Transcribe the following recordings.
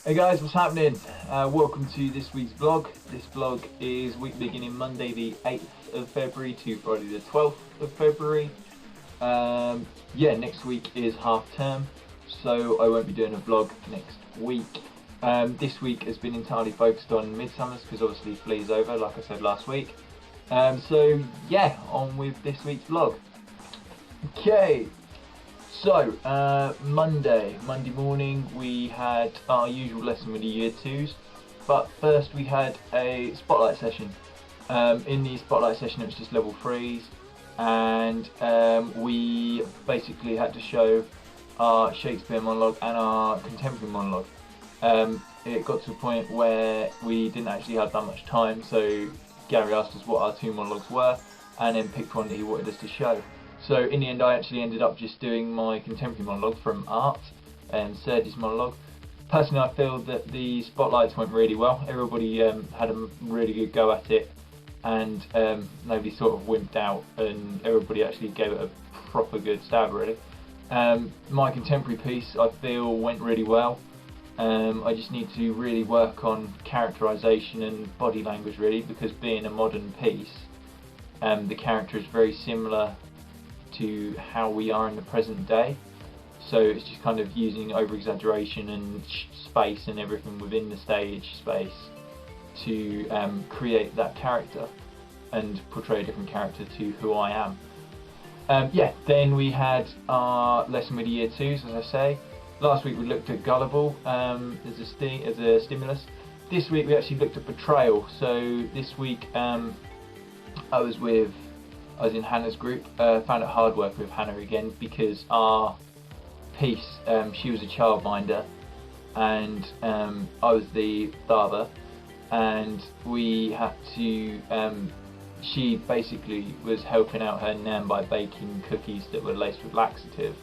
Hey guys, what's happening? Welcome to this week's vlog. This vlog is week beginning Monday the 8th of February to Friday the 12th of February. Yeah, next week is half term, so I won't be doing a vlog next week. This week has been entirely focused on Midsummers because obviously Flea's over, like I said last week. So yeah, on with this week's vlog. Okay. So, Monday morning we had our usual lesson with the Year 2s, but first we had a spotlight session. In the spotlight session it was just level 3s, and we basically had to show our Shakespeare monologue and our contemporary monologue. It got to a point where we didn't actually have that much time, so Gary asked us what our 2 monologues were, and then picked one that he wanted us to show. So in the end I actually ended up just doing my contemporary monologue from Art and Sergi's monologue. Personally I feel that the spotlights went really well. Everybody had a really good go at it, and nobody sort of wimped out, and everybody actually gave it a proper good stab really. My contemporary piece I feel went really well. I just need to really work on characterisation and body language really, because being a modern piece, the character is very similar to how we are in the present day, so it's just kind of using over exaggeration and space and everything within the stage space to create that character and portray a different character to who I am. Yeah, then we had our lesson with the Year 2s, as I say. Last week we looked at Gullible as a stimulus. This week we actually looked at Betrayal. So this week I was in Hannah's group. Found it hard work with Hannah again because our piece, she was a childminder and I was the father, and we had to, she basically was helping out her nan by baking cookies that were laced with laxative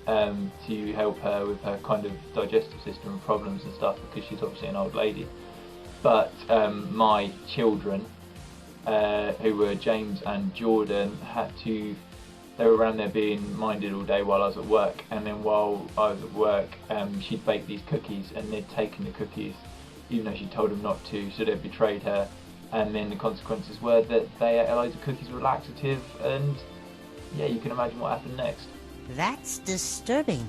to help her with her kind of digestive system problems and stuff, because she's obviously an old lady. But my children, who were James and Jordan, they were around there being minded all day while I was at work, and then while I was at work she'd baked these cookies and they'd taken the cookies even though she told them not to, so they'd betrayed her, and then the consequences were that they ate loads of cookies with laxative, and yeah, you can imagine what happened next. That's disturbing.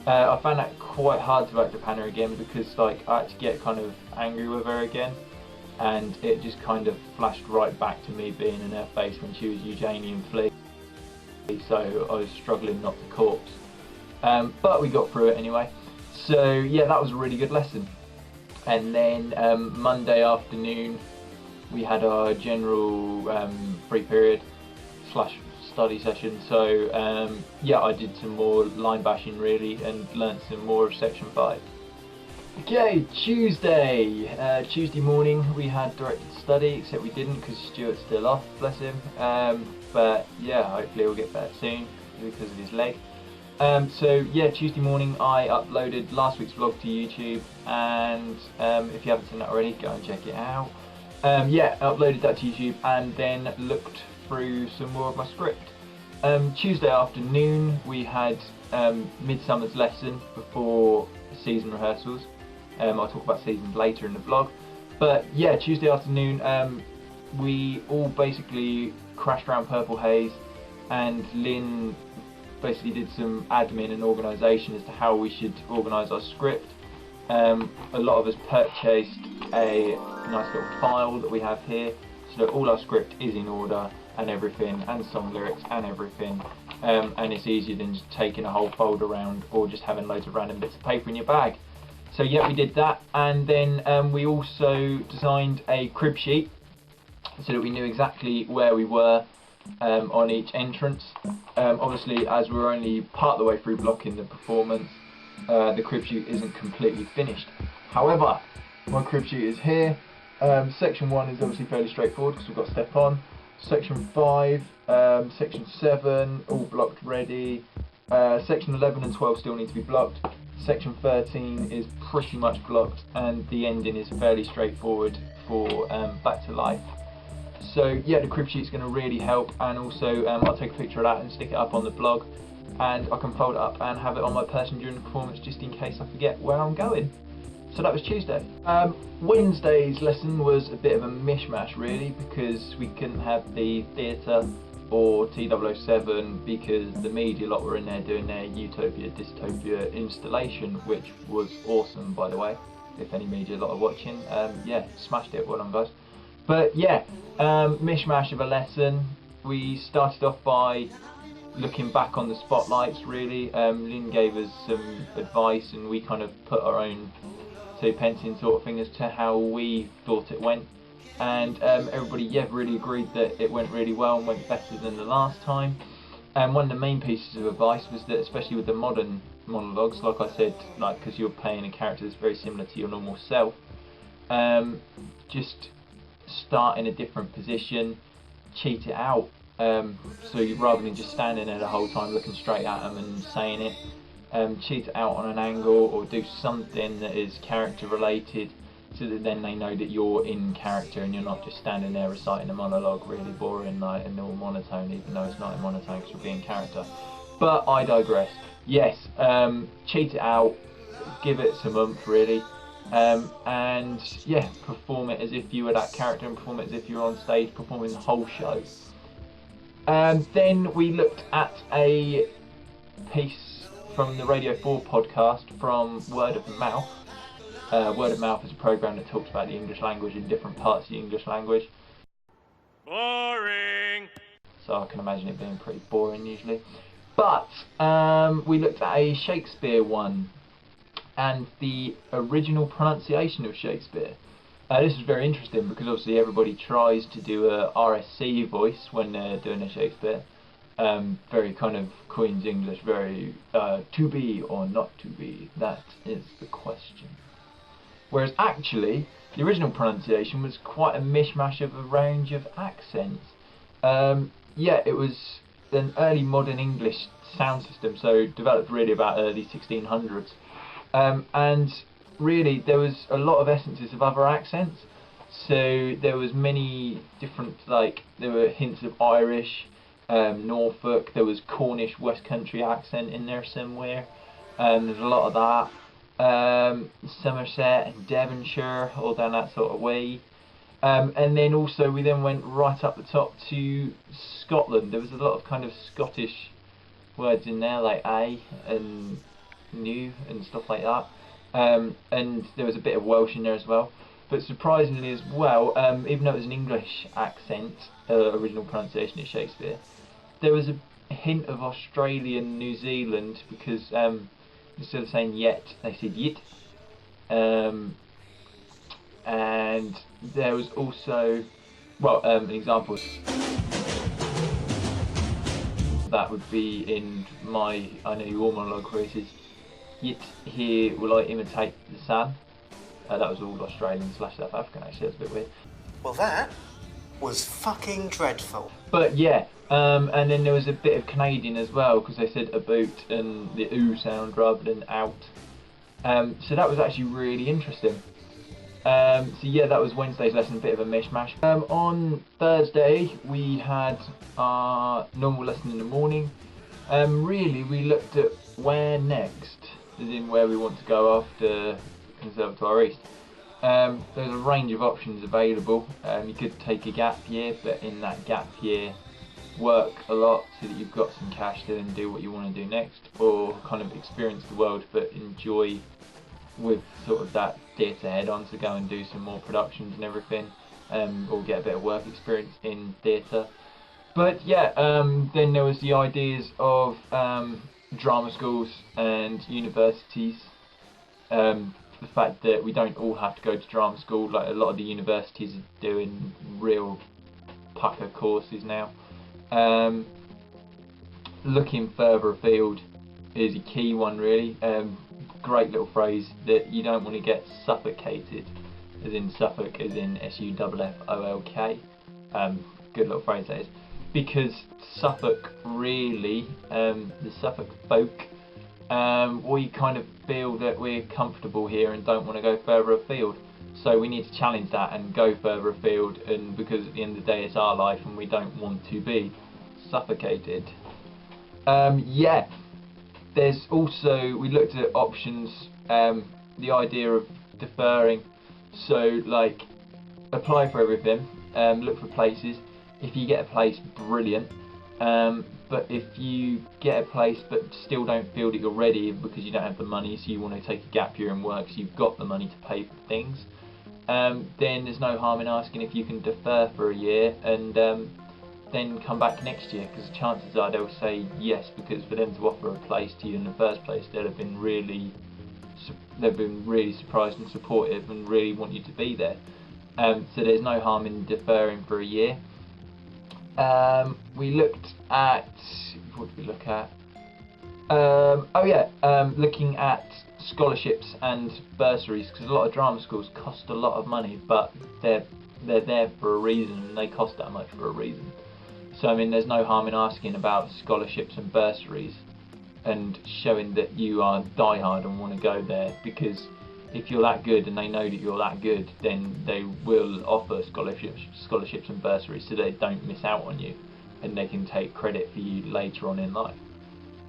I found that quite hard to act with Hannah again, because like I had to get kind of angry with her again, and it just kind of flashed right back to me being in her face when she was Eugenie and Flea, so I was struggling not to corpse. But we got through it anyway, so yeah, that was a really good lesson. And then Monday afternoon we had our general free period / study session, so yeah, I did some more line bashing really and learnt some more of section 5. Okay, Tuesday morning we had directed study, except we didn't because Stuart's still off, bless him. But yeah, hopefully he'll get better soon because of his leg. So yeah, Tuesday morning I uploaded last week's vlog to YouTube, and if you haven't seen that already, go and check it out. Yeah, I uploaded that to YouTube and then looked through some more of my script. Tuesday afternoon we had Midsummer's lesson before season rehearsals. I'll talk about seasons later in the vlog, but yeah, Tuesday afternoon we all basically crashed around Purple Haze, and Lynn basically did some admin and organisation as to how we should organise our script. A lot of us purchased a nice little file that we have here, so that all our script is in order and everything, and song lyrics and everything, and it's easier than just taking a whole folder around or just having loads of random bits of paper in your bag. So yeah, we did that, and then we also designed a crib sheet so that we knew exactly where we were on each entrance. Obviously, as we're only part of the way through blocking the performance, the crib sheet isn't completely finished. However, my crib sheet is here. Section 1 is obviously fairly straightforward because we've got step on. Section 5, section 7, all blocked ready. Section 11 and 12 still need to be blocked. Section 13 is pretty much blocked, and the ending is fairly straightforward for Back to Life. So yeah, the crib sheet's going to really help, and also I'll take a picture of that and stick it up on the blog, and I can fold it up and have it on my person during the performance just in case I forget where I'm going. So that was Tuesday. Wednesday's lesson was a bit of a mishmash really, because we couldn't have the theatre or T007 because the media lot were in there doing their Utopia Dystopia installation, which was awesome, by the way. If any media lot are watching, yeah, smashed it, well done guys. But yeah, mishmash of a lesson. We started off by looking back on the spotlights really. Lynn gave us some advice and we kind of put our own 2 pence in sort of thing as to how we thought it went. And everybody, yeah, really agreed that it went really well and went better than the last time. And one of the main pieces of advice was that, especially with the modern monologues, like I said, like because you're playing a character that's very similar to your normal self, just start in a different position, cheat it out. So rather than just standing there the whole time looking straight at them and saying it, cheat it out on an angle or do something that is character related, so that then they know that you're in character and you're not just standing there reciting a monologue really boring, like a normal monotone, even though it's not in monotone because you're being character. But I digress. Yes, cheat it out, give it some oomph really, and yeah, perform it as if you were that character and perform it as if you were on stage performing the whole show. Then we looked at a piece from the Radio 4 podcast from Word of Mouth. Word of Mouth is a program that talks about the English language in different parts of the English language. Boring! So I can imagine it being pretty boring usually. But we looked at a Shakespeare one and the original pronunciation of Shakespeare. This is very interesting because obviously everybody tries to do a RSC voice when they're doing a Shakespeare. Very kind of Queen's English, very to be or not to be, that is the question. Whereas actually, the original pronunciation was quite a mishmash of a range of accents. Yeah, it was an early modern English sound system, so developed really about early 1600s. And really, there was a lot of essences of other accents. So there was many different, like, there were hints of Irish, Norfolk, there was Cornish West Country accent in there somewhere. There's a lot of that. Somerset and Devonshire, all down that sort of way. And then also we then went right up the top to Scotland. There was a lot of kind of Scottish words in there, like a and new and stuff like that. And there was a bit of Welsh in there as well. But surprisingly as well, even though it was an English accent, original pronunciation of Shakespeare, there was a hint of Australian, New Zealand, because instead of saying yet, they said yit. And there was also, well, an example that would be in my I Know You All monologue where it says, yet here will I imitate the sun. That was all Australian / South African actually, that's a bit weird. Well, that was fucking dreadful. But yeah, and then there was a bit of Canadian as well, because they said about and the oo sound rather than out. So that was actually really interesting. So yeah, that was Wednesday's lesson, a bit of a mishmash. On Thursday we had our normal lesson in the morning. Really we looked at where next, as in where we want to go after Conservatoire East. There's a range of options available. You could take a gap year, but in that gap year work a lot so that you've got some cash to then do what you want to do next, or kind of experience the world but enjoy with sort of that theatre head on to go and do some more productions and everything, or get a bit of work experience in theatre. But yeah, then there was the ideas of drama schools and universities. The fact that we don't all have to go to drama school, like a lot of the universities are doing real pucker courses now. Looking further afield is a key one really. Great little phrase that you don't want to get suffocated, as in Suffolk, as in SUFFOLK. Good little phrase that is, because Suffolk really, the Suffolk folk, we kind of feel that we're comfortable here and don't want to go further afield. So we need to challenge that and go further afield, and because at the end of the day it's our life and we don't want to be suffocated. Yeah, there's also, we looked at options, the idea of deferring. So like, apply for everything, look for places. If you get a place, brilliant. But if you get a place but still don't feel that you're ready because you don't have the money, so you want to take a gap year and work, so you've got the money to pay for things, then there's no harm in asking if you can defer for a year and then come back next year, because chances are they'll say yes, because for them to offer a place to you in the first place, they've been really surprised and supportive and really want you to be there. So there's no harm in deferring for a year. We looked at, what did we look at? Looking at scholarships and bursaries, because a lot of drama schools cost a lot of money, but they're there for a reason, and they cost that much for a reason. So I mean, there's no harm in asking about scholarships and bursaries and showing that you are diehard and want to go there, because if you're that good and they know that you're that good, then they will offer scholarships and bursaries, so they don't miss out on you and they can take credit for you later on in life.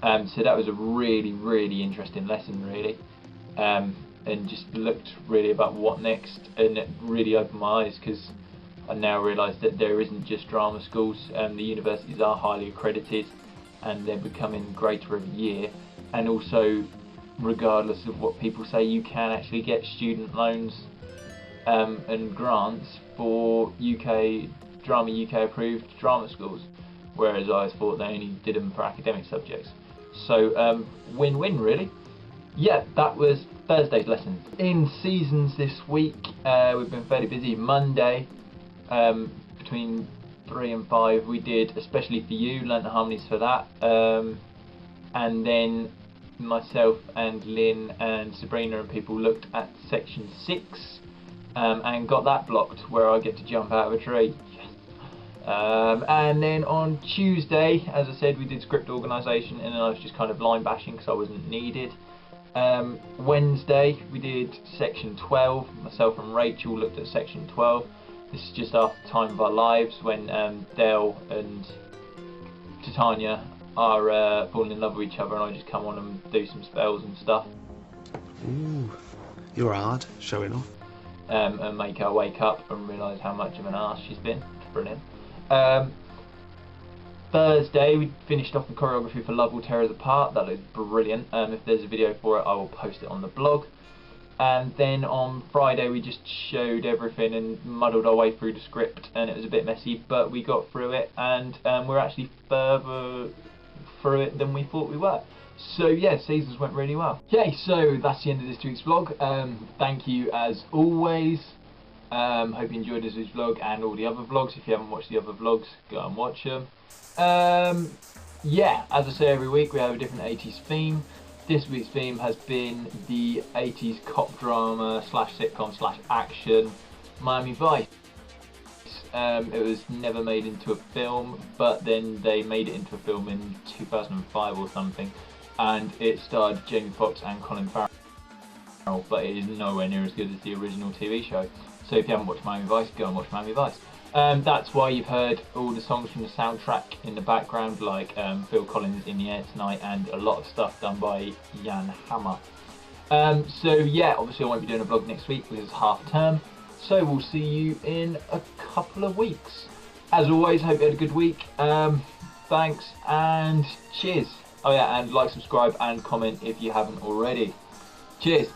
So that was a really interesting lesson, really, and just looked really about what next, and it really opened my eyes, because I now realise that there isn't just drama schools. The universities are highly accredited and they're becoming greater every year, and also, regardless of what people say, you can actually get student loans and grants for Drama UK approved drama schools, whereas I always thought they only did them for academic subjects. So win-win, really. Yeah, that was Thursday's lesson. In seasons this week, we've been fairly busy. Monday, between 3 and 5, we did Especially For You, learnt the harmonies for that, and then myself and Lynn and Sabrina and people looked at section 6 and got that blocked, where I get to jump out of a tree. And then on Tuesday, as I said, we did script organisation, and then I was just kind of line bashing because I wasn't needed. Wednesday we did section 12. Myself and Rachel looked at section 12. This is just after Time of Our Lives, when Dale and Titania are falling in love with each other, and I just come on and do some spells and stuff. Ooh, you're hard, showing off. And make her wake up and realise how much of an arse she's been. Brilliant. Thursday we finished off the choreography for Love Will Tear Us Apart. That looks brilliant. If there's a video for it, I will post it on the blog. And then on Friday we just showed everything and muddled our way through the script, and it was a bit messy, but we got through it, and we're actually further through it than we thought we were. So yeah, seasons went really well. Okay, so that's the end of this week's vlog. Thank you as always. Hope you enjoyed this week's vlog and all the other vlogs. If you haven't watched the other vlogs, go and watch them. Yeah, as I say every week, we have a different 80s theme. This week's theme has been the 80s cop drama / sitcom / action Miami Vice. It was never made into a film, but then they made it into a film in 2005 or something, and it starred Jamie Foxx and Colin Farrell, but it is nowhere near as good as the original TV show. So if you haven't watched Miami Vice, go and watch Miami Vice. That's why you've heard all the songs from the soundtrack in the background, like Phil Collins' In the Air Tonight, and a lot of stuff done by Jan Hammer. So yeah, obviously I won't be doing a vlog next week because it's half term, so we'll see you in a couple of weeks. As always, hope you had a good week. Thanks and cheers. Oh yeah, and like, subscribe and comment if you haven't already. Cheers.